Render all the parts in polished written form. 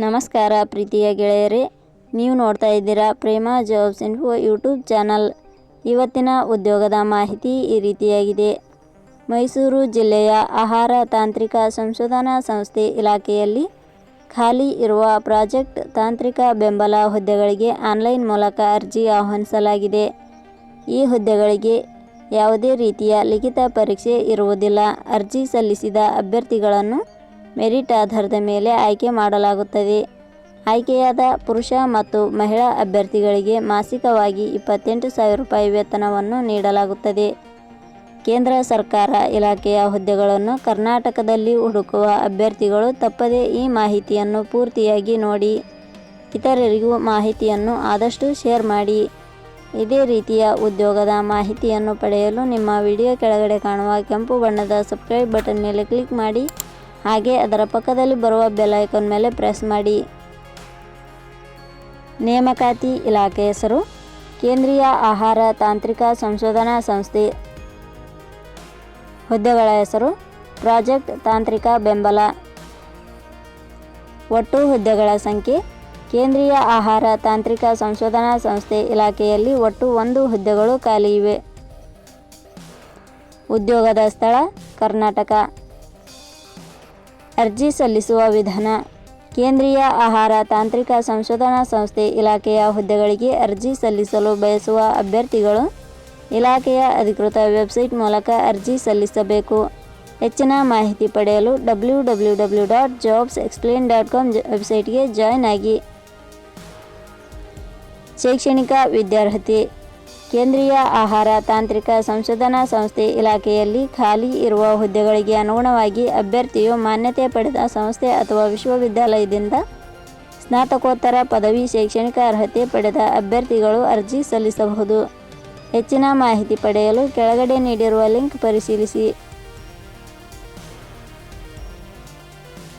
ನಮಸ್ಕಾರ ಪ್ರೀತಿಯ ಗೆಳೆಯರೇ, ನೀವು ನೋಡ್ತಾ ಇದ್ದೀರಾ Prema jobs info YouTube channel. ಇವತ್ತಿನ ಉದ್ಯೋಗದ ಮಾಹಿತಿ ಈ ರೀತಿಯಾಗಿದೆ. ಮೈಸೂರು ಜಿಲ್ಲೆಯ ಆಹಾರ ತಾಂತ್ರಿಕ ಸಂಶೋಧನಾ ಸಂಸ್ಥೆ ಇಲಾಖೆಯಲ್ಲಿ ಖಾಲಿ ಇರುವ ಪ್ರಾಜೆಕ್ಟ್ ತಾಂತ್ರಿಕ ಬೆಂಬಲ ಹುದ್ದೆಗಳಿಗೆ ಆನ್ಲೈನ್ ಮೂಲಕ ಅರ್ಜಿ ಆಹ್ವಾನಿಸಲಾಗಿದೆ. ಈ ಹುದ್ದೆಗಳಿಗೆ ಯಾವುದೇ ರೀತಿಯ ಲಿಖಿತ ಪರೀಕ್ಷೆ ಇರುವುದಿಲ್ಲ. ಅರ್ಜಿ ಸಲ್ಲಿಸಿದ ಅಭ್ಯರ್ಥಿಗಳನ್ನು ಮೆರಿಟ್ ಆಧಾರದ ಮೇಲೆ ಆಯ್ಕೆ ಮಾಡಲಾಗುತ್ತದೆ. ಆಯ್ಕೆಯಾದ ಪುರುಷ ಮತ್ತು ಮಹಿಳಾ ಅಭ್ಯರ್ಥಿಗಳಿಗೆ ಮಾಸಿಕವಾಗಿ 28,000 ರೂಪಾಯಿ ವೇತನವನ್ನು ನೀಡಲಾಗುತ್ತದೆ. ಕೇಂದ್ರ ಸರ್ಕಾರ ಇಲಾಖೆಯ ಹುದ್ದೆಗಳನ್ನು ಕರ್ನಾಟಕದಲ್ಲಿ ಹುಡುಕುವ ಅಭ್ಯರ್ಥಿಗಳು ತಪ್ಪದೇ ಈ ಮಾಹಿತಿಯನ್ನು ಪೂರ್ತಿಯಾಗಿ ನೋಡಿ. ಇತರರಿಗೂ ಮಾಹಿತಿಯನ್ನು ಆದಷ್ಟು ಶೇರ್ ಮಾಡಿ. ಇದೇ ರೀತಿಯ ಉದ್ಯೋಗದ ಮಾಹಿತಿಯನ್ನು ಪಡೆಯಲು ನಿಮ್ಮ ವಿಡಿಯೋ ಕೆಳಗಡೆ ಕಾಣುವ ಕೆಂಪು ಬಣ್ಣದ ಸಬ್ಸ್ಕ್ರೈಬ್ ಬಟನ್ ಮೇಲೆ ಕ್ಲಿಕ್ ಮಾಡಿ. ಹಾಗೆ ಅದರ ಪಕ್ಕದಲ್ಲಿ ಬರುವ ಬೆಲ್ ಐಕಾನ್ ಮೇಲೆ ಪ್ರೆಸ್ ಮಾಡಿ. ನೇಮಕಾತಿ ಇಲಾಖೆ ಹೆಸರು ಕೇಂದ್ರೀಯ ಆಹಾರ ತಾಂತ್ರಿಕ ಸಂಶೋಧನಾ ಸಂಸ್ಥೆ. ಹುದ್ದೆಗಳ ಹೆಸರು ಪ್ರಾಜೆಕ್ಟ್ ತಾಂತ್ರಿಕ ಬೆಂಬಲ. ಒಟ್ಟು ಹುದ್ದೆಗಳ ಸಂಖ್ಯೆ ಕೇಂದ್ರೀಯ ಆಹಾರ ತಾಂತ್ರಿಕ ಸಂಶೋಧನಾ ಸಂಸ್ಥೆ ಇಲಾಖೆಯಲ್ಲಿ ಒಟ್ಟು 1 ಹುದ್ದೆಗಳು ಖಾಲಿ ಇವೆ. ಉದ್ಯೋಗದ ಸ್ಥಳ ಕರ್ನಾಟಕ. ಅರ್ಜಿ ಸಲ್ಲಿಸುವ ವಿಧಾನ. ಕೇಂದ್ರೀಯ ಆಹಾರ ತಾಂತ್ರಿಕ ಸಂಶೋಧನಾ ಸಂಸ್ಥೆ ಇಲಾಖೆಯ ಹುದ್ದೆಗಳಿಗೆ ಅರ್ಜಿ ಸಲ್ಲಿಸಲು ಬಯಸುವ ಅಭ್ಯರ್ಥಿಗಳು ಇಲಾಖೆಯ ಅಧಿಕೃತ ವೆಬ್ಸೈಟ್ ಮೂಲಕ ಅರ್ಜಿ ಸಲ್ಲಿಸಬೇಕು. ಹೆಚ್ಚಿನ ಮಾಹಿತಿ ಪಡೆಯಲು www.jobsexplain.com ವೆಬ್ಸೈಟ್ಗೆ ಜಾಯ್ನ್ ಆಗಿ. ಶೈಕ್ಷಣಿಕ ವಿದ್ಯಾರ್ಹತೆ. ಕೇಂದ್ರೀಯ ಆಹಾರ ತಾಂತ್ರಿಕ ಸಂಶೋಧನಾ ಸಂಸ್ಥೆ ಇಲಾಖೆಯಲ್ಲಿ ಖಾಲಿ ಇರುವ ಹುದ್ದೆಗಳಿಗೆ ಅನುಗುಣವಾಗಿ ಅಭ್ಯರ್ಥಿಯು ಮಾನ್ಯತೆ ಪಡೆದ ಸಂಸ್ಥೆ ಅಥವಾ ವಿಶ್ವವಿದ್ಯಾಲಯದಿಂದ ಸ್ನಾತಕೋತ್ತರ ಪದವಿ ಶೈಕ್ಷಣಿಕ ಅರ್ಹತೆ ಪಡೆದ ಅಭ್ಯರ್ಥಿಗಳು ಅರ್ಜಿ ಸಲ್ಲಿಸಬಹುದು. ಹೆಚ್ಚಿನ ಮಾಹಿತಿ ಪಡೆಯಲು ಕೆಳಗಡೆ ನೀಡಿರುವ ಲಿಂಕ್ ಪರಿಶೀಲಿಸಿ.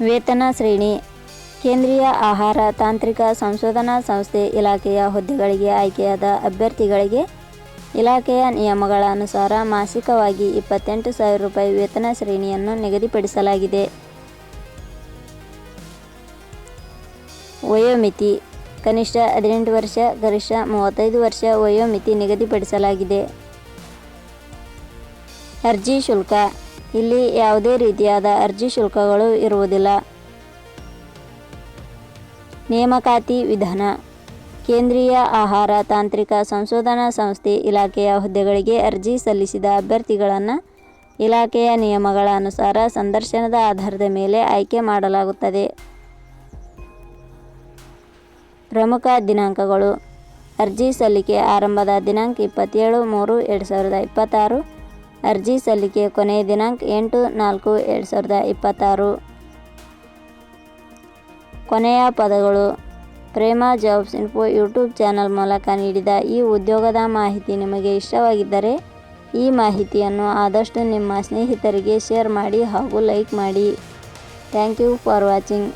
ವೇತನ ಶ್ರೇಣಿ. ಕೇಂದ್ರೀಯ ಆಹಾರ ತಾಂತ್ರಿಕ ಸಂಶೋಧನಾ ಸಂಸ್ಥೆ ಇಲಾಖೆಯ ಹುದ್ದೆಗಳಿಗೆ ಆಯ್ಕೆಯಾದ ಅಭ್ಯರ್ಥಿಗಳಿಗೆ ಇಲಾಖೆಯ ನಿಯಮಗಳ ಅನುಸಾರ ಮಾಸಿಕವಾಗಿ 28,000 ರೂಪಾಯಿ ವೇತನ ಶ್ರೇಣಿಯನ್ನು ನಿಗದಿಪಡಿಸಲಾಗಿದೆ. ವಯೋಮಿತಿ. ಕನಿಷ್ಠ 18 ವರ್ಷ, ಗರಿಷ್ಠ 35 ವರ್ಷ ವಯೋಮಿತಿ ನಿಗದಿಪಡಿಸಲಾಗಿದೆ. ಅರ್ಜಿ ಶುಲ್ಕ. ಇಲ್ಲಿ ಯಾವುದೇ ರೀತಿಯಾದ ಅರ್ಜಿ ಶುಲ್ಕಗಳು ಇರುವುದಿಲ್ಲ. ನೇಮಕಾತಿ ವಿಧಾನ. ಕೇಂದ್ರೀಯ ಆಹಾರ ತಾಂತ್ರಿಕ ಸಂಶೋಧನಾ ಸಂಸ್ಥೆ ಇಲಾಖೆಯ ಹುದ್ದೆಗಳಿಗೆ ಅರ್ಜಿ ಸಲ್ಲಿಸಿದ ಅಭ್ಯರ್ಥಿಗಳನ್ನು ಇಲಾಖೆಯ ನಿಯಮಗಳ ಅನುಸಾರ ಸಂದರ್ಶನದ ಆಧಾರದ ಮೇಲೆ ಆಯ್ಕೆ ಮಾಡಲಾಗುತ್ತದೆ. ಪ್ರಮುಖ ದಿನಾಂಕಗಳು. ಅರ್ಜಿ ಸಲ್ಲಿಕೆ ಆರಂಭದ ದಿನಾಂಕ 27/3/2026. ಅರ್ಜಿ ಸಲ್ಲಿಕೆ ಕೊನೆಯ ದಿನಾಂಕ 8/4/2026. ಕೊನೆಯ ಪದಗಳು. Prema jobs info YouTube channel ಮೂಲಕ ನೀಡಿದ ಈ ಉದ್ಯೋಗದ ಮಾಹಿತಿ ನಿಮಗೆ ಇಷ್ಟವಾಗಿದ್ದರೆ ಈ ಮಾಹಿತಿಯನ್ನು ಆದಷ್ಟು ನಿಮ್ಮ ಸ್ನೇಹಿತರಿಗೆ ಶೇರ್ ಮಾಡಿ ಹಾಗೂ ಲೈಕ್ ಮಾಡಿ. Thank you for watching.